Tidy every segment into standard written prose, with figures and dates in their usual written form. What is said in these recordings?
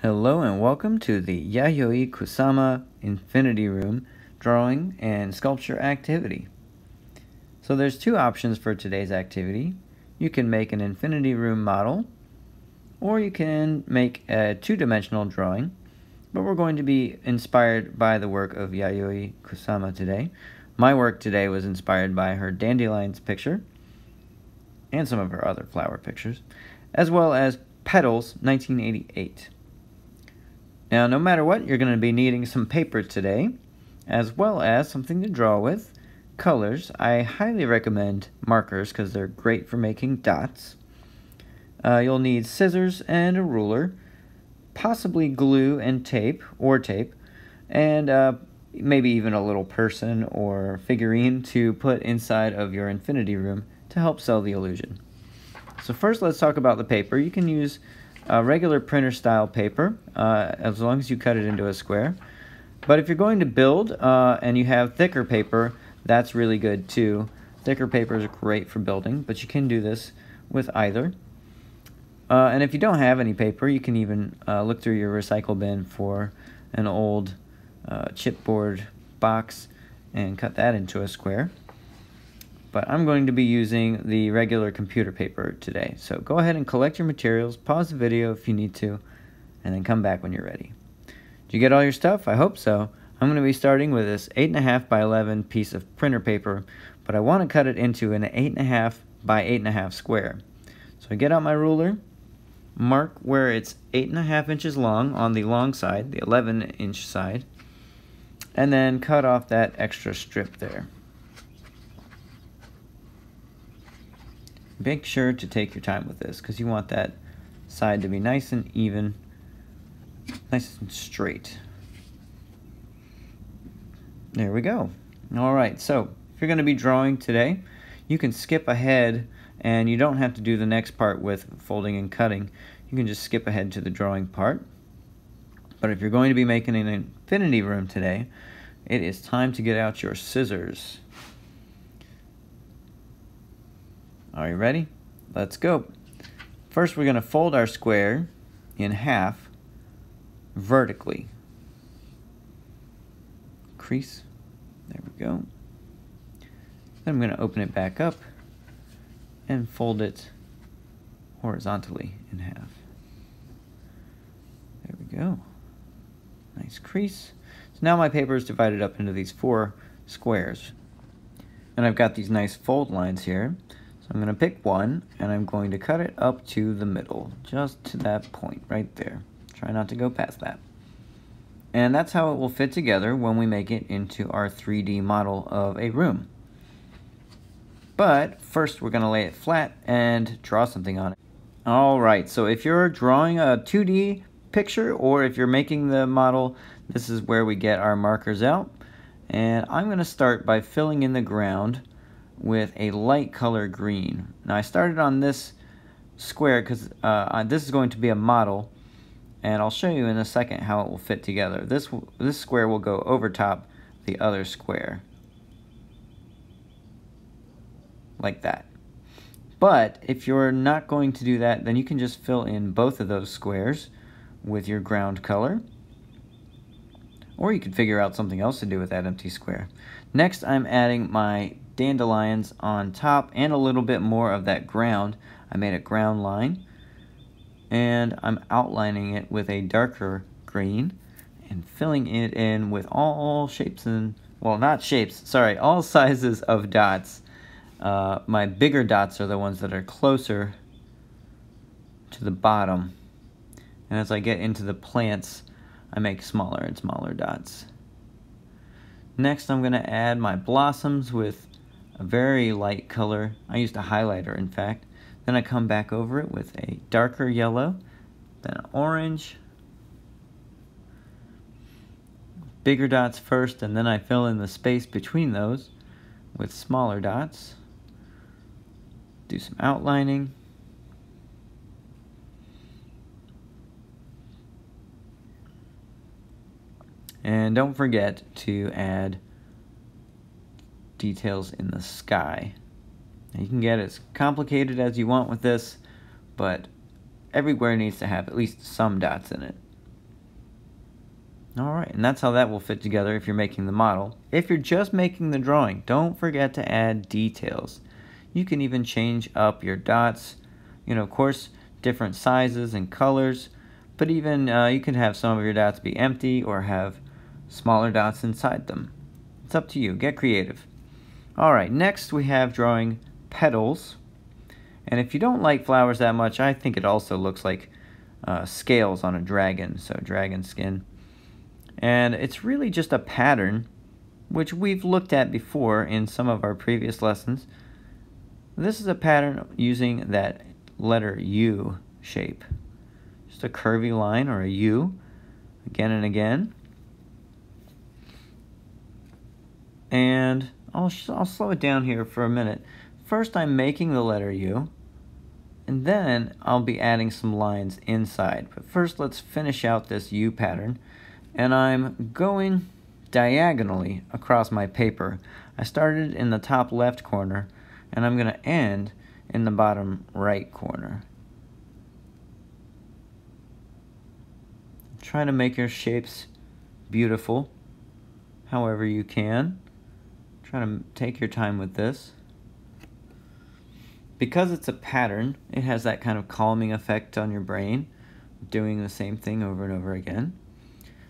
Hello and welcome to the YAYOI Kusama Infinity Room drawing and sculpture activity. So there's two options for today's activity. You can make an infinity room model, or you can make a two-dimensional drawing, but we're going to be inspired by the work of YAYOI Kusama today. My work today was inspired by her dandelions picture and some of her other flower pictures, as well as Petals 1988. Now, no matter what, you're going to be needing some paper today, as well as something to draw with, colors. I highly recommend markers because they're great for making dots. You'll need scissors and a ruler, possibly glue and tape, and maybe even a little person or figurine to put inside of your infinity room to help sell the illusion. So first, let's talk about the paper. You can use regular printer style paper, as long as you cut it into a square. But if you're going to build and you have thicker paper, that's really good too. Thicker paper is great for building, but you can do this with either. And if you don't have any paper, you can even look through your recycle bin for an old chipboard box and cut that into a square. But I'm going to be using the regular computer paper today. So go ahead and collect your materials, pause the video if you need to, and then come back when you're ready. Did you get all your stuff? I hope so. I'm going to be starting with this 8.5 by 11 piece of printer paper, but I want to cut it into an 8.5 by 8.5 square. So I get out my ruler, mark where it's 8.5 inches long on the long side, the 11-inch side, and then cut off that extra strip there. Make sure to take your time with this because you want that side to be nice and even, nice and straight. There we go. Alright, so if you're going to be drawing today, you can skip ahead and you don't have to do the next part with folding and cutting. You can just skip ahead to the drawing part. But if you're going to be making an infinity room today, it is time to get out your scissors. Are you ready? Let's go. First, we're going to fold our square in half vertically. Crease. There we go. Then I'm going to open it back up and fold it horizontally in half. There we go. Nice crease. So now my paper is divided up into these 4 squares. And I've got these nice fold lines here. I'm going to pick one, and I'm going to cut it up to the middle, just to that point right there. Try not to go past that. And that's how it will fit together when we make it into our 3D model of a room. But first we're going to lay it flat and draw something on it. Alright, so if you're drawing a 2D picture or if you're making the model, this is where we get our markers out. And I'm going to start by filling in the ground with a light color green. Now I started on this square because this is going to be a model, and I'll show you in a second how it will fit together. This square will go over top the other square, like that. But if you're not going to do that, then you can just fill in both of those squares with your ground color, or you could figure out something else to do with that empty square. Next, I'm adding my dandelions on top and a little bit more of that ground. I made a ground line, and I'm outlining it with a darker green and filling it in with all shapes and, well, not shapes, sorry, all sizes of dots. My bigger dots are the ones that are closer to the bottom, and as I get into the plants, I make smaller and smaller dots. Next, I'm going to add my blossoms with a very light color. I used a highlighter, in fact. Then I come back over it with a darker yellow, then an orange. Bigger dots first, and then I fill in the space between those with smaller dots. Do some outlining. And don't forget to add details in the sky. Now you can get as complicated as you want with this, but everywhere needs to have at least some dots in it. Alright, and that's how that will fit together if you're making the model. If you're just making the drawing, don't forget to add details. You can even change up your dots, of course, different sizes and colors, but even you can have some of your dots be empty or have smaller dots inside them. It's up to you. Get creative. Alright, next we have drawing petals. And if you don't like flowers that much, I think it also looks like scales on a dragon, so dragon skin. And it's really just a pattern, which we've looked at before in some of our previous lessons. This is a pattern using that letter U shape. Just a curvy line or a U, again and again. And I'll slow it down here for a minute. First I'm making the letter U, and then I'll be adding some lines inside. But first let's finish out this U pattern. And I'm going diagonally across my paper. I started in the top left corner, and I'm going to end in the bottom right corner. Try to make your shapes beautiful however you can. Try to take your time with this. Because it's a pattern, it has that kind of calming effect on your brain, doing the same thing over and over again.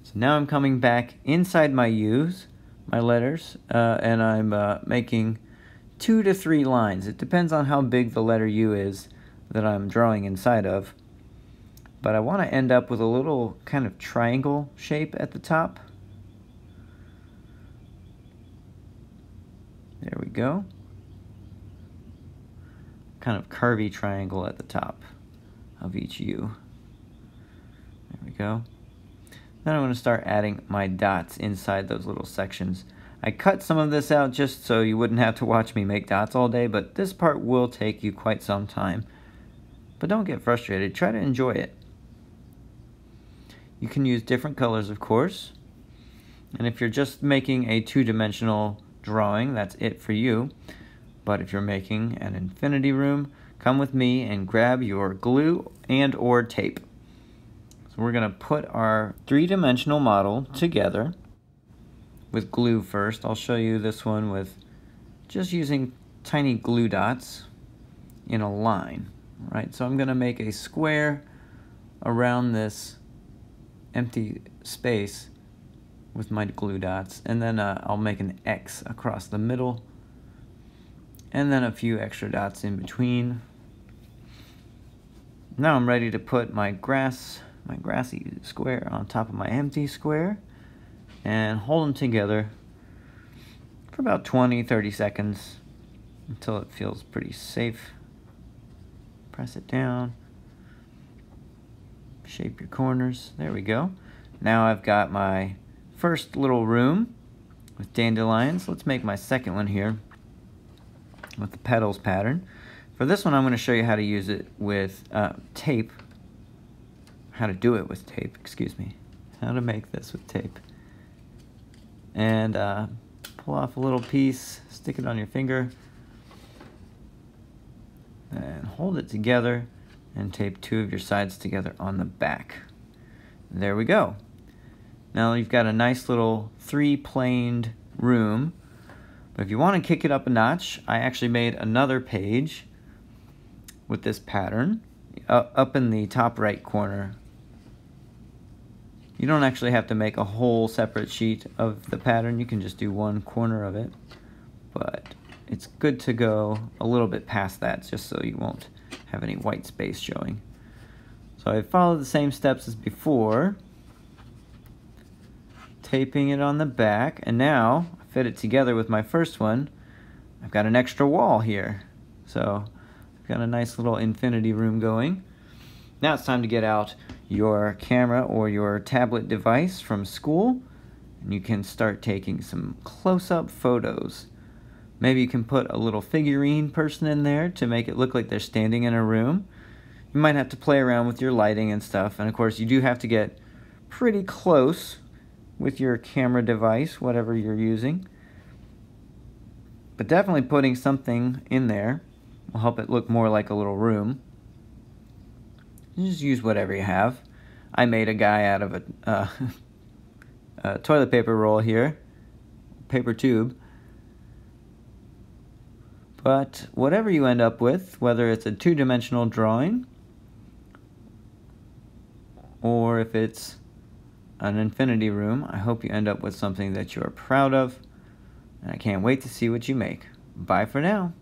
So now I'm coming back inside my U's, my letters, and I'm making 2 to 3 lines. It depends on how big the letter U is that I'm drawing inside of. But I want to end up with a little kind of triangle shape at the top. There we go. Kind of curvy triangle at the top of each U. There we go. Then I'm going to start adding my dots inside those little sections. I cut some of this out just so you wouldn't have to watch me make dots all day, but this part will take you quite some time. But don't get frustrated, try to enjoy it. You can use different colors, of course. And if you're just making a two-dimensional drawing, that's it for you. But if you're making an infinity room, come with me and grab your glue and or tape. We're going to put our three-dimensional model together with glue first. I'll show you this one with just using tiny glue dots in a line. Right? So I'm going to make a square around this empty space with my glue dots, and then I'll make an X across the middle, and then a few extra dots in between. Now I'm ready to put my grassy square on top of my empty square and hold them together for about 20-30 seconds until it feels pretty safe. Press it down, shape your corners. There we go. Now I've got my first little room with dandelions. Let's make my second one here with the petals pattern. For this one I'm going to show you how to use it with tape. How to do it with tape, excuse me. How to make this with tape. And pull off a little piece, stick it on your finger, and hold it together and tape 2 of your sides together on the back. There we go. Now you've got a nice little 3-planed room. But if you want to kick it up a notch, I actually made another page with this pattern up in the top right corner. You don't actually have to make a whole separate sheet of the pattern. You can just do one corner of it. But it's good to go a little bit past that just so you won't have any white space showing. So I followed the same steps as before, taping it on the back, and now I fit it together with my first one. I've got an extra wall here. So I've got a nice little infinity room going. Now it's time to get out your camera or your tablet device from school, and you can start taking some close-up photos. Maybe you can put a little figurine person in there to make it look like they're standing in a room. You might have to play around with your lighting and stuff, and of course you do have to get pretty close with your camera device, whatever you're using. But definitely putting something in there will help it look more like a little room. You just use whatever you have. I made a guy out of a toilet paper roll here, paper tube. But whatever you end up with, whether it's a two-dimensional drawing or if it's an infinity room, I hope you end up with something that you are proud of, and I can't wait to see what you make. Bye for now.